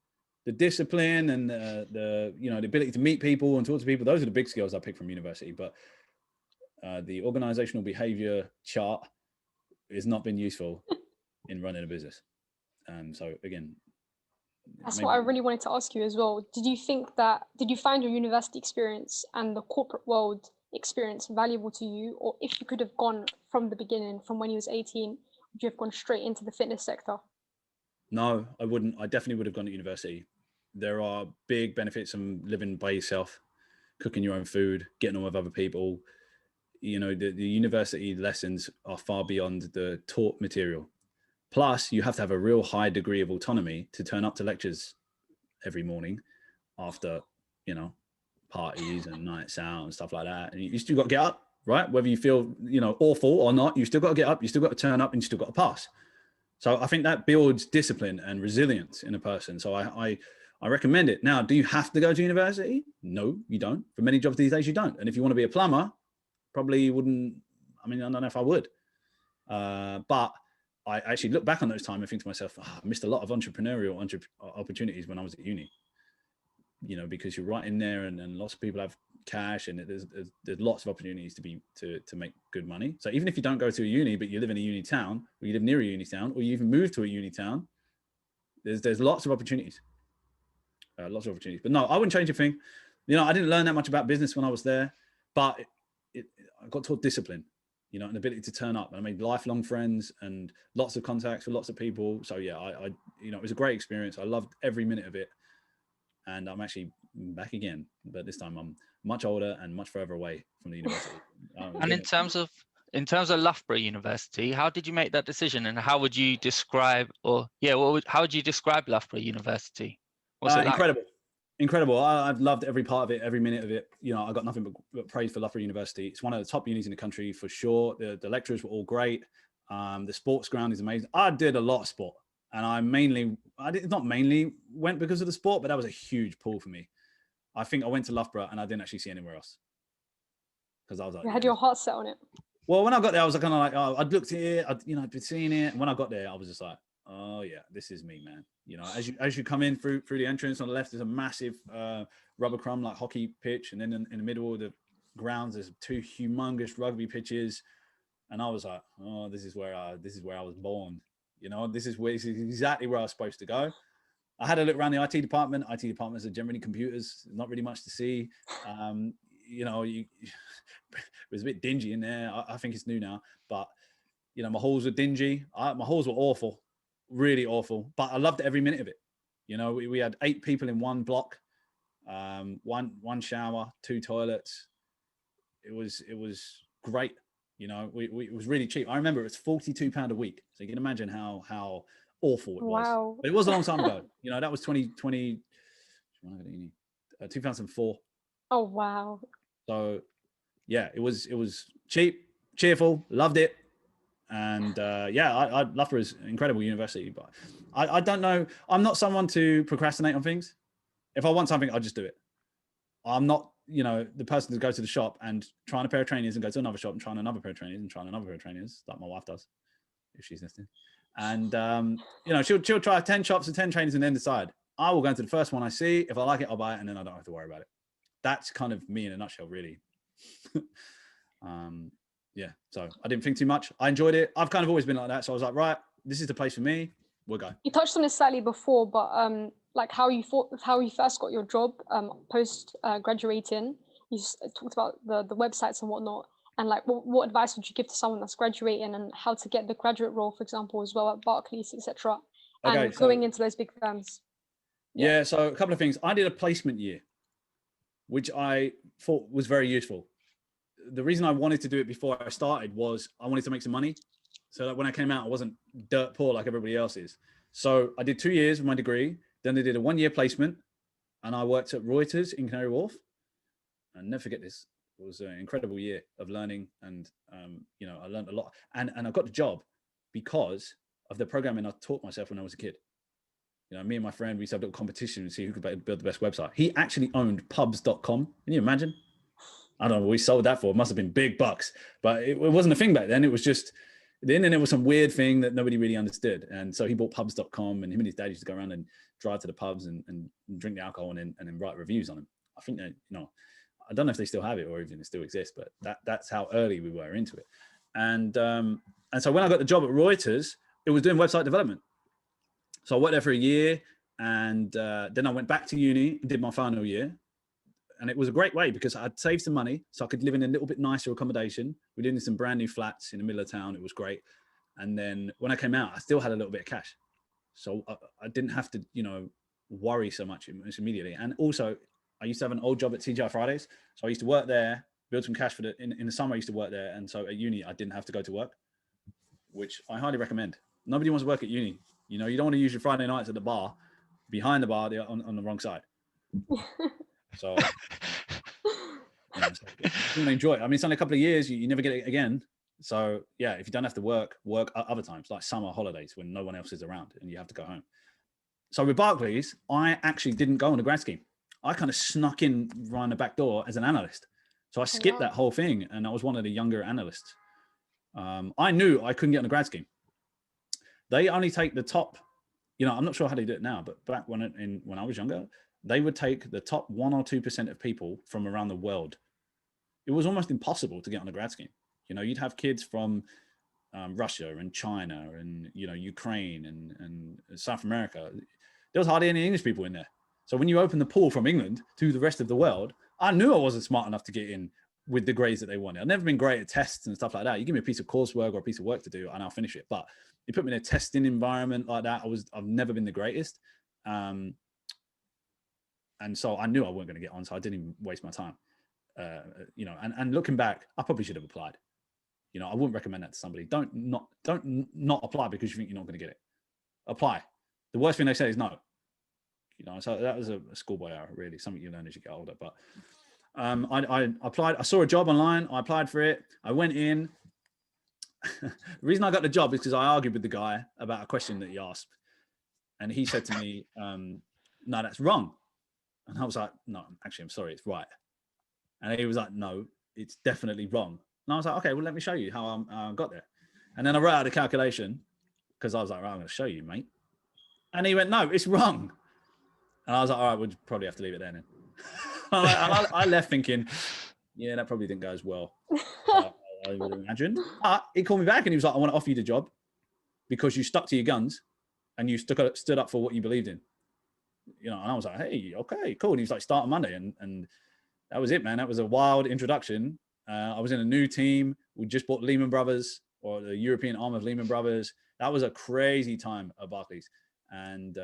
The discipline and the ability to meet people and talk to people, those are the big skills I picked from university. But the organizational behavior chart has not been useful in running a business. So again,
that's what I really wanted to ask you as well. Did you find your university experience and the corporate world experience valuable to you? Or if you could have gone from the beginning, from when you was 18, would you have gone straight into the fitness sector?
No, I wouldn't. I definitely would have gone to university. There are big benefits from living by yourself, cooking your own food, getting on with other people. The university lessons are far beyond the taught material. Plus, you have to have a real high degree of autonomy to turn up to lectures every morning after, parties and nights out and stuff like that. And you still got to get up, right? Whether you feel, awful or not, you still got to get up, you still got to turn up, and you still got to pass. So I think that builds discipline and resilience in a person. So I recommend it. Now, do you have to go to university? No, you don't. For many jobs these days, you don't. And if you want to be a plumber, probably wouldn't. I don't know if I would. But I actually look back on those times and think to myself, I missed a lot of entrepreneurial opportunities when I was at uni. Because you're right in there, and lots of people have cash, and there's lots of opportunities to make good money. So even if you don't go to a uni, but you live in a uni town, or you live near a uni town, or you even move to a uni town, there's lots of opportunities. But no, I wouldn't change a thing. I didn't learn that much about business when I was there, but I got taught discipline, an ability to turn up. And I made lifelong friends and lots of contacts with lots of people. So yeah, it was a great experience. I loved every minute of it. And I'm actually back again, but this time I'm much older and much further away from the university.
And in terms of Loughborough University, how did you make that decision, and how would you describe, how would you describe Loughborough University? What's it like?
Incredible. I've loved every part of it, every minute of it. I got nothing but praise for Loughborough University. It's one of the top unis in the country for sure. The lecturers were all great. The sports ground is amazing. I did a lot of sport. And I not mainly went because of the sport, but that was a huge pull for me. I think I went to Loughborough and I didn't actually see anywhere else. Because I was like,
you had your heart set on it.
Well, when I got there, I was kind of like, I'd looked at it, I'd been seeing it. And when I got there, I was just like, oh yeah, this is me, man. As you come in through the entrance on the left, there's a massive rubber crumb like hockey pitch. And then in the middle of the grounds, there's 2 humongous rugby pitches. And I was like, oh, this is where I was born. This is exactly where I was supposed to go. I had a look around the IT department. IT departments are generally computers, not really much to see. It was a bit dingy in there. I think it's new now, but my halls were dingy. My halls were awful, really awful, but I loved every minute of it. We had 8 people in one block, one shower, 2 toilets. It was great. It was really cheap. I remember it was £42 a week. So you can imagine how awful it was.
Wow.
But it was a long time ago. That was 2004.
Oh, wow.
So yeah, it was cheap, cheerful, loved it. And Loughborough is an incredible university, but I don't know. I'm not someone to procrastinate on things. If I want something, I'll just do it. I'm not, the person to go to the shop and try on a pair of trainers and go to another shop and try on another pair of trainers and try on another pair of trainers, like my wife does, if she's listening. And, she'll try 10 shops and 10 trainers and then decide. I will go into the first one I see. If I like it, I'll buy it, and then I don't have to worry about it. That's kind of me in a nutshell, really. So I didn't think too much. I enjoyed it. I've kind of always been like that. So I was like, right, this is the place for me. We'll go.
You touched on this slightly before, but like how you first got your job post graduating. You talked about the websites and whatnot, and like what advice would you give to someone that's graduating and how to get the graduate role, for example, as well at Barclays, etc., and going into those big firms?
Yeah, so a couple of things. I did a placement year, which I thought was very useful. The reason I wanted to do it before I started was I wanted to make some money, so that when I came out, I wasn't dirt poor like everybody else is. So I did 2 years of my degree, then I did a 1 year placement, and I worked at Reuters in Canary Wharf. And never forget this. It was an incredible year of learning, and I learned a lot. And I got the job because of the programming I taught myself when I was a kid. Me and my friend, we used to have a little competition to see who could build the best website. He actually owned pubs.com. Can you imagine? I don't know. We sold that for, it must have been big bucks, but it wasn't a thing back then. It was just, the internet was some weird thing that nobody really understood. And so he bought pubs.com, and him and his dad used to go around and drive to the pubs and drink the alcohol and then write reviews on them. I think that, I don't know if they still have it or even it still exists, but that's how early we were into it. And so when I got the job at Reuters, it was doing website development. So I worked there for a year, and then I went back to uni and did my final year. And it was a great way because I'd saved some money so I could live in a little bit nicer accommodation. We lived in some brand new flats in the middle of town. It was great. And then when I came out, I still had a little bit of cash. So I didn't have to, worry so much immediately. And also, I used to have an old job at TGI Fridays. So I used to work there, build some cash in the summer I used to work there. And so at uni, I didn't have to go to work, which I highly recommend. Nobody wants to work at uni. You don't want to use your Friday nights at the bar, behind the bar on the wrong side. So, you want to enjoy it. I mean, it's only a couple of years, you never get it again. So yeah, if you don't have to work other times, like summer holidays when no one else is around and you have to go home. So with Barclays, I actually didn't go on a grad scheme. I kind of snuck in around the back door as an analyst. So I skipped that whole thing, and I was one of the younger analysts. I knew I couldn't get on a grad scheme. They only take the top, I'm not sure how they do it now, but back when I was younger, they would take the top 1 or 2% of people from around the world. It was almost impossible to get on a grad scheme. You'd have kids from Russia and China and, Ukraine and South America. There was hardly any English people in there. So when you open the pool from England to the rest of the world, I knew I wasn't smart enough to get in with the grades that they wanted. I've never been great at tests and stuff like that. You give me a piece of coursework or a piece of work to do and I'll finish it. But you put me in a testing environment like that, I've never been the greatest. And so I knew I wasn't going to get on, so I didn't even waste my time. And looking back, I probably should have applied. I wouldn't recommend that to somebody. Don't not apply because you think you're not going to get it. Apply. The worst thing they say is no. So that was a schoolboy error, really, something you learn as you get older. But I applied. I saw a job online. I applied for it. I went in. The reason I got the job is because I argued with the guy about a question that he asked, and he said to me, "No, that's wrong." And I was like, "No, actually, I'm sorry, it's right." And he was like, "No, it's definitely wrong." And I was like, "Okay, well, let me show you how I got there." And then I wrote out the calculation because I was like, "Right, I'm going to show you, mate." And he went, "No, it's wrong." And I was like, "All right, we'll probably have to leave it there then." I left thinking, yeah, that probably didn't go as well as I would have imagined. But he called me back and he was like, "I want to offer you the job because you stuck to your guns and you stood up for what you believed in." And I was like, "Hey, okay, cool." And he was like, "Start on Monday." And that was it, man. That was a wild introduction. I was in a new team. We just bought Lehman Brothers, or the European arm of Lehman Brothers. That was a crazy time at Barclays. And,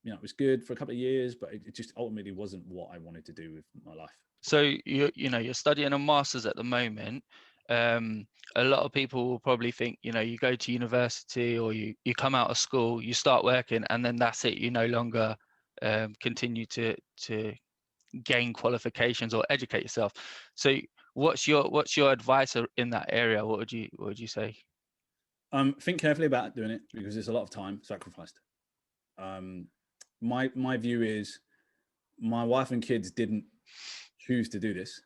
it was good for a couple of years, but it just ultimately wasn't what I wanted to do with my life.
So you're studying a master's at the moment. A lot of people will probably think, you go to university or you come out of school, you start working, and then that's it. You no longer continue to gain qualifications or educate yourself. So what's your advice in that area? What would you say?
Think carefully about doing it because there's a lot of time sacrificed. My view is my wife and kids didn't choose to do this.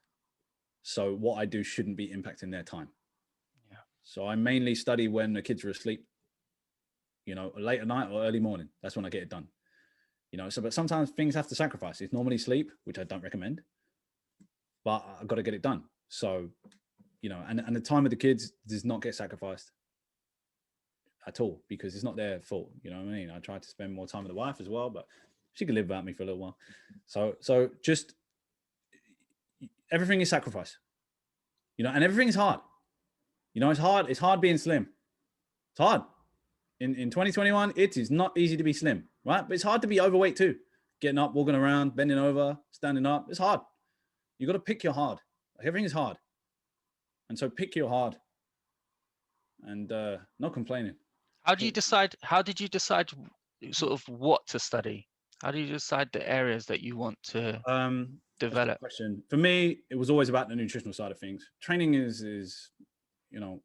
So what I do shouldn't be impacting their time. Yeah. So I mainly study when the kids are asleep, late at night or early morning. That's when I get it done. But sometimes things have to sacrifice. It's normally sleep, which I don't recommend, but I've got to get it done. So, and the time of the kids does not get sacrificed. at all, because it's not their fault. You know what I mean? I tried to spend more time with the wife as well, but she could live without me for a little while. So just everything is sacrifice, you know, and everything is hard. You know, it's hard. It's hard being slim. It's hard. In 2021, it is not easy to be slim, right? But it's hard to be overweight too. Getting up, walking around, bending over, standing up. It's hard. You got to pick your hard. Everything is hard. And so pick your hard and not complaining.
How did you decide sort of what to study? How do you decide the areas that you want to develop?
That's a good question. For me, it was always about the nutritional side of things. Training is you know,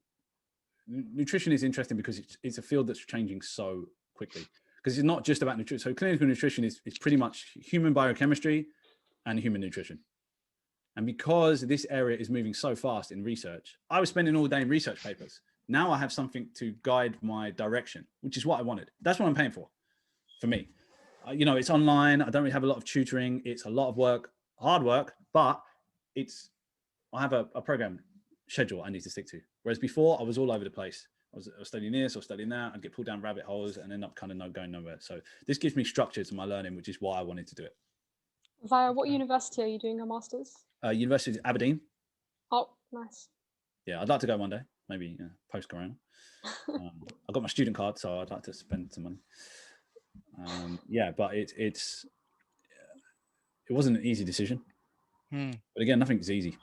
nutrition is interesting because it's a field that's changing so quickly, because it's not just about nutrition. So clinical nutrition is pretty much human biochemistry and human nutrition. And because this area is moving so fast in research, I was spending all day in research papers. Now I have something to guide my direction, which is what I wanted. That's what I'm paying for me. You know, it's online. I don't really have a lot of tutoring. It's a lot of work, hard work, but I have a program schedule I need to stick to. Whereas before, I was all over the place. I was studying this or studying that. I'd get pulled down rabbit holes and end up kind of going nowhere. So this gives me structure to my learning, which is why I wanted to do it.
Via what university are you doing a master's?
University of Aberdeen.
Oh, nice.
Yeah, I'd like to go one day, maybe post-corona. I've got my student card, so I'd like to spend some money. Yeah, but it wasn't an easy decision. But again, nothing's easy,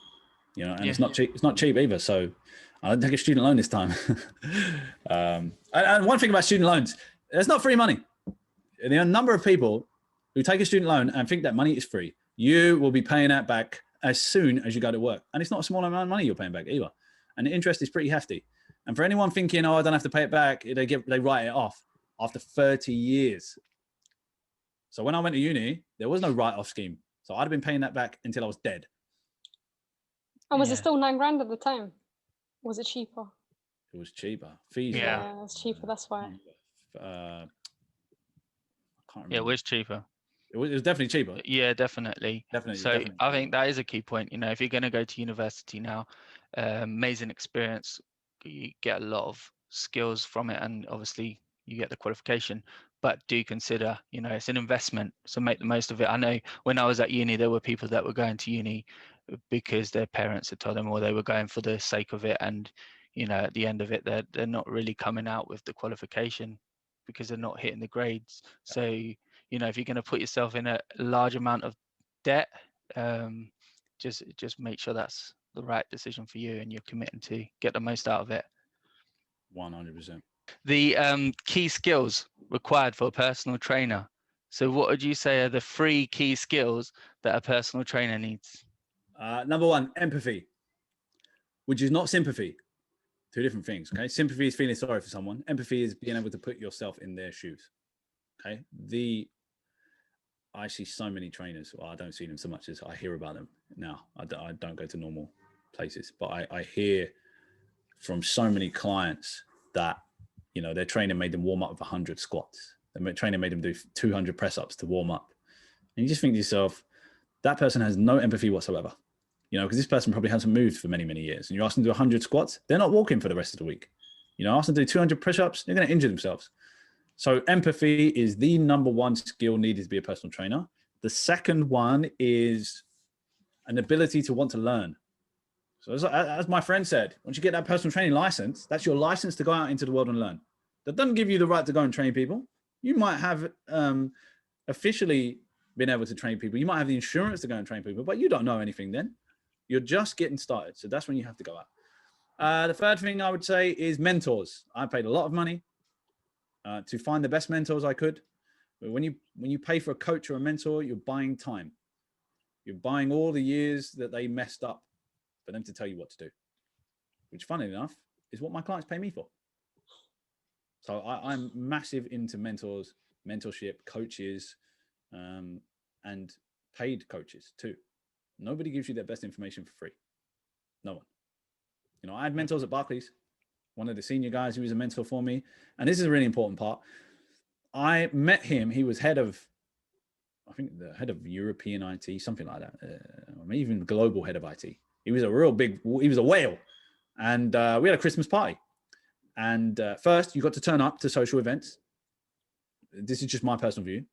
you know, and it's not cheap. It's not cheap either. So I didn't take a student loan this time. And one thing about student loans, there's not free money. There are a number of people who take a student loan and think that money is free. You will be paying that back as soon as you go to work. And it's not a small amount of money you're paying back either. And the interest is pretty hefty. And for anyone thinking, oh, I don't have to pay it back, they write it off after 30 years. So when I went to uni, there was no write-off scheme. So I'd have been paying that back until I was dead.
And was it still $9,000 at the time? Was it cheaper?
It was cheaper. Fees.
Yeah, it was cheaper. That's why.
I can't remember.
Yeah, it was cheaper.
It was definitely cheaper.
Yeah, definitely. So
Definitely.
I think that is a key point. You know, if you're going to go to university now, amazing experience, you get a lot of skills from it, and obviously you get the qualification. But do consider, you know, it's an investment, so make the most of it. I know when I was at uni, there were people that were going to uni because their parents had told them, or they were going for the sake of it, and you know, at the end of it, they're not really coming out with the qualification because they're not hitting the grades. So, you know, if you're going to put yourself in a large amount of debt, just make sure that's the right decision for you and you're committing to get the most out of it.
100%.
The key skills required for a personal trainer. So what would you say are the 3 key skills that a personal trainer needs?
Number 1, empathy, which is not sympathy. 2 different things. Okay. Sympathy is feeling sorry for someone. Empathy is being able to put yourself in their shoes. Okay. I see so many trainers. Well, I don't see them so much as I hear about them now. I don't go to normal places, but I hear from so many clients that, you know, their trainer made them warm up with 100 squats. Their trainer made them do 200 press ups to warm up. And you just think to yourself, that person has no empathy whatsoever. You know, because this person probably hasn't moved for many, many years. And you ask them to do 100 squats, they're not walking for the rest of the week. You know, ask them to do 200 push-ups, they're going to injure themselves. So empathy is the number 1 skill needed to be a personal trainer. The second one is an ability to want to learn. So as my friend said, once you get that personal training license, that's your license to go out into the world and learn. That doesn't give you the right to go and train people. You might have officially been able to train people. You might have the insurance to go and train people, but you don't know anything then. You're just getting started. So that's when you have to go out. The third thing I would say is mentors. I paid a lot of money to find the best mentors I could. But when you pay for a coach or a mentor, you're buying time. You're buying all the years that they messed up for them to tell you what to do, which, funny enough, is what my clients pay me for. So I'm massive into mentors, mentorship, coaches, and paid coaches too. Nobody gives you their best information for free. No one. You know, I had mentors at Barclays. One of the senior guys who was a mentor for me. And this is a really important part. I met him. He was I think the head of European IT, something like that. Or even global head of IT. He was a whale. And we had a Christmas party. And first, you got to turn up to social events. This is just my personal view.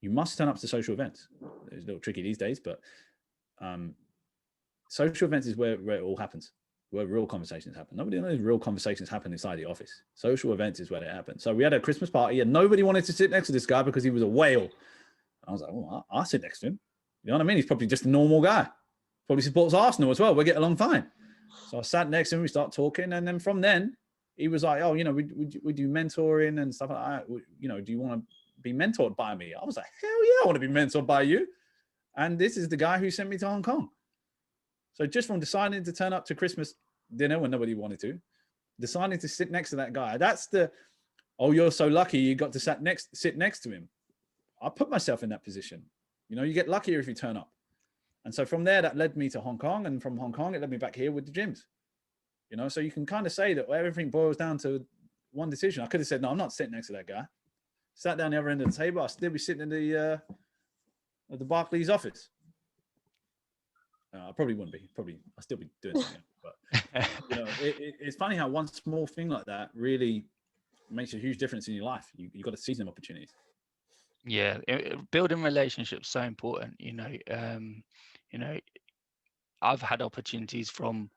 You must turn up to social events. It's a little tricky these days, but social events is where it all happens, where real conversations happen. Nobody knows real conversations happen inside the office. Social events is where they happen. So we had a Christmas party and nobody wanted to sit next to this guy because he was a whale. I was like, well, I'll sit next to him. You know what I mean? He's probably just a normal guy. Probably supports Arsenal as well. We'll get along fine. So I sat next to him, we start talking. And then from then, he was like, oh, we do mentoring and stuff like that. Do you want to be mentored by me? I was like, hell yeah, I want to be mentored by you. And this is the guy who sent me to Hong Kong. So just from deciding to turn up to Christmas dinner when nobody wanted to, deciding to sit next to that guy, that's you're so lucky you got to sit next to him. I put myself in that position. You get luckier if you turn up. And so from there, that led me to Hong Kong. And from Hong Kong, it led me back here with the gyms. So you can kind of say that everything boils down to one decision. I could have said, no, I'm not sitting next to that guy. Sat down the other end of the table. I'll still be sitting in the Barclays office. I probably wouldn't be. I'll still be doing something. But it's funny how one small thing like that really makes a huge difference in your life. You got to seize them opportunities.
Yeah, building relationships so important. I've had opportunities from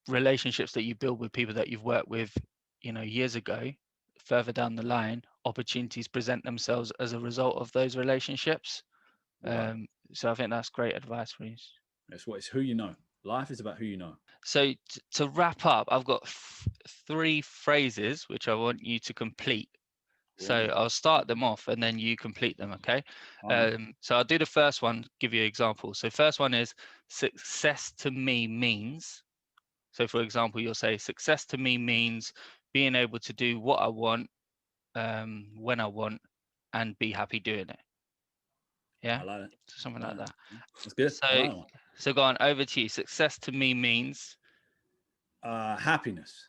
relationships that you build with people that you've worked with, years ago. Further down the line, opportunities present themselves as a result of those relationships.
Right.
So I think that's great advice, Reece.
It's who you know. Life is about who you know.
So to wrap up, I've got 3 phrases which I want you to complete. So I'll start them off and then you complete them, okay? So I'll do the first one, give you an example. So first one is success to me means. So for example, you'll say success to me means being able to do what I want, when I want, and be happy doing it. Yeah,
I like it.
Something like that.
That's good.
So go on, over to you. Success to me means
happiness.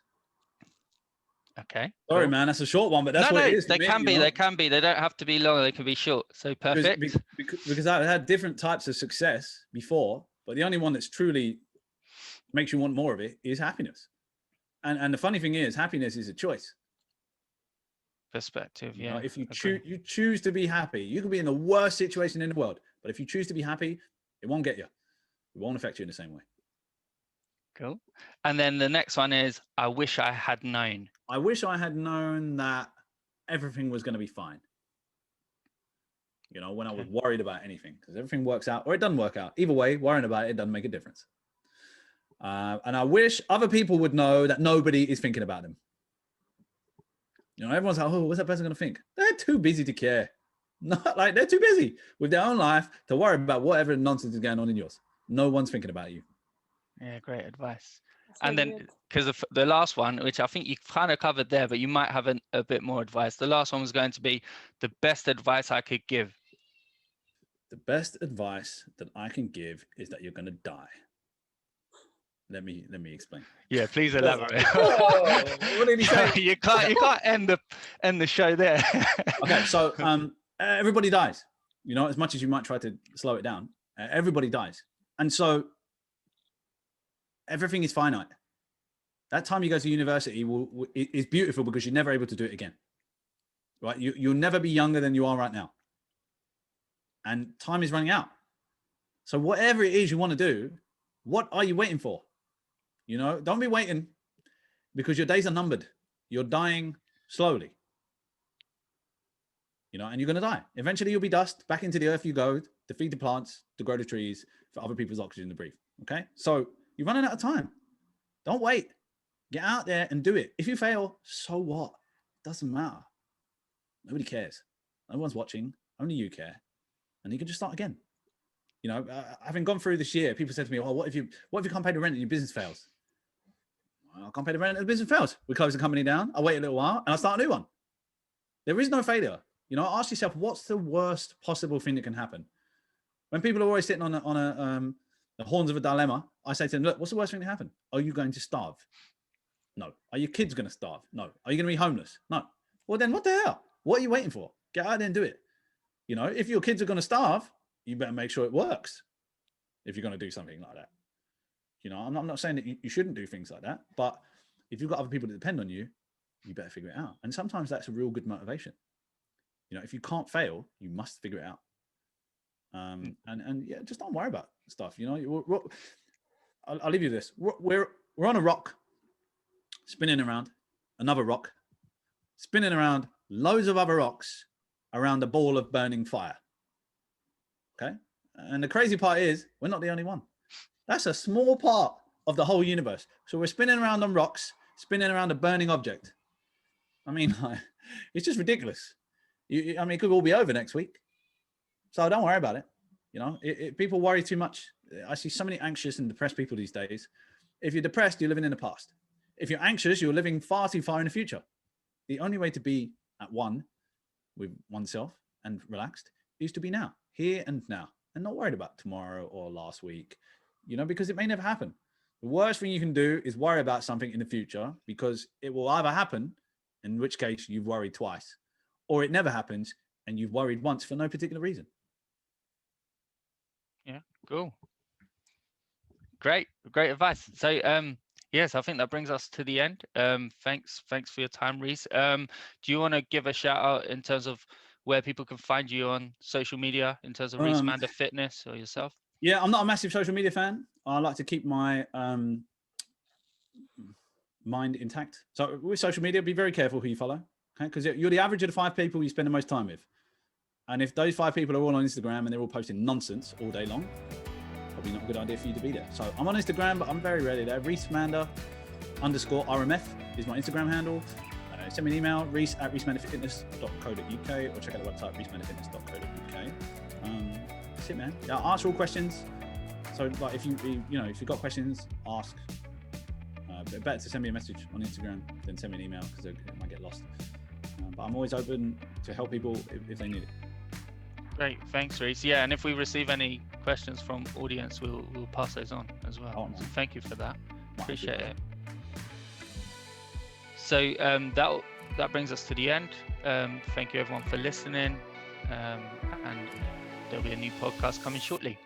Okay.
Sorry, man, that's a short one, but that's what it is.
They can be. They can be. They don't have to be long. They can be short. So perfect.
Because I've had different types of success before, but the only one that's truly makes you want more of it is happiness. And the funny thing is, happiness is a choice.
Perspective, yeah.
If you choose to be happy, you can be in the worst situation in the world, but if you choose to be happy, it won't get you. It won't affect you in the same way.
Cool. And then the next one is, I wish I had known.
I wish I had known that everything was going to be fine. When I was worried about anything, because everything works out or it doesn't work out. Either way, worrying about it doesn't make a difference. And I wish other people would know that nobody is thinking about them. Everyone's like, oh, what's that person going to think? They're too busy to care. They're too busy with their own life to worry about whatever nonsense is going on in yours. No one's thinking about you.
Yeah, great advice. And then, because of the last one, which I think you kind of covered there, but you might have a bit more advice. The last one was going to be the best advice I could give.
The best advice that I can give is that you're going to die. Let me explain.
Yeah, please elaborate.
What did he say?
You can't end the show there.
Okay, so everybody dies. As much as you might try to slow it down, everybody dies, and so everything is finite. That time you go to university is beautiful because you're never able to do it again. Right? You'll never be younger than you are right now, and time is running out. So whatever it is you want to do, what are you waiting for? Don't be waiting, because your days are numbered. You're dying slowly. And you're going to die. Eventually you'll be dust. Back into the earth you go to feed the plants, to grow the trees, for other people's oxygen to breathe. Okay? So you're running out of time. Don't wait. Get out there and do it. If you fail, so what? Doesn't matter. Nobody cares. No one's watching. Only you care. And you can just start again. Having gone through this year, people said to me, "Oh, what if you can't pay the rent and your business fails?" I can't pay the rent and the business fails. We close the company down. I wait a little while and I start a new one. There is no failure. Ask yourself, what's the worst possible thing that can happen? When people are always sitting on the horns of a dilemma, I say to them, look, what's the worst thing to happen? Are you going to starve? No. Are your kids going to starve? No. Are you going to be homeless? No. Well, then what the hell? What are you waiting for? Get out there and do it. If your kids are going to starve, you better make sure it works if you're going to do something like that. I'm not saying that you shouldn't do things like that, but if you've got other people that depend on you, you better figure it out. And sometimes that's a real good motivation. You know, if you can't fail, you must figure it out. And yeah, just don't worry about stuff. You know, I'll leave you this. We're on a rock, spinning around another rock, spinning around loads of other rocks around a ball of burning fire. Okay. And the crazy part is we're not the only one. That's a small part of the whole universe. So we're spinning around on rocks, spinning around a burning object. I mean, it's just ridiculous. I mean, it could all be over next week. So don't worry about it. You know, people worry too much. I see so many anxious and depressed people these days. If you're depressed, you're living in the past. If you're anxious, you're living far too far in the future. The only way to be at one with oneself and relaxed is to be now, here and now, and not worried about tomorrow or last week, you know, because it may never happen. The worst thing you can do is worry about something in the future, because it will either happen, in which case you've worried twice, or it never happens and you've worried once for no particular reason.
Yeah, cool. Great advice. So yes, I think that brings us to the end. Thanks for your time, Reece. Do you want to give a shout out in terms of where people can find you on social media, in terms of Reece Mander Fitness or yourself?
Yeah, I'm not a massive social media fan. I like to keep my mind intact. So with social media, be very careful who you follow, okay? Because you're the average of the 5 people you spend the most time with. And if those 5 people are all on Instagram and they're all posting nonsense all day long, probably not a good idea for you to be there. So I'm on Instagram, but I'm very rarely there. Reece Mander _RMF is my Instagram handle. Send me an email, reece@reecemanderfitness.co.uk, or check out the website, reecemanderfitness.co.uk. That's it, man. Yeah, I'll answer all questions. So like if you've got questions, ask. But better to send me a message on Instagram than send me an email, because it might get lost. But I'm always open to help people if they need it.
Great, thanks, Reece. Yeah, and if we receive any questions from audience, we'll pass those on as well. So thank you for that. Appreciate it. So that brings us to the end. Thank you everyone for listening, and there'll be a new podcast coming shortly.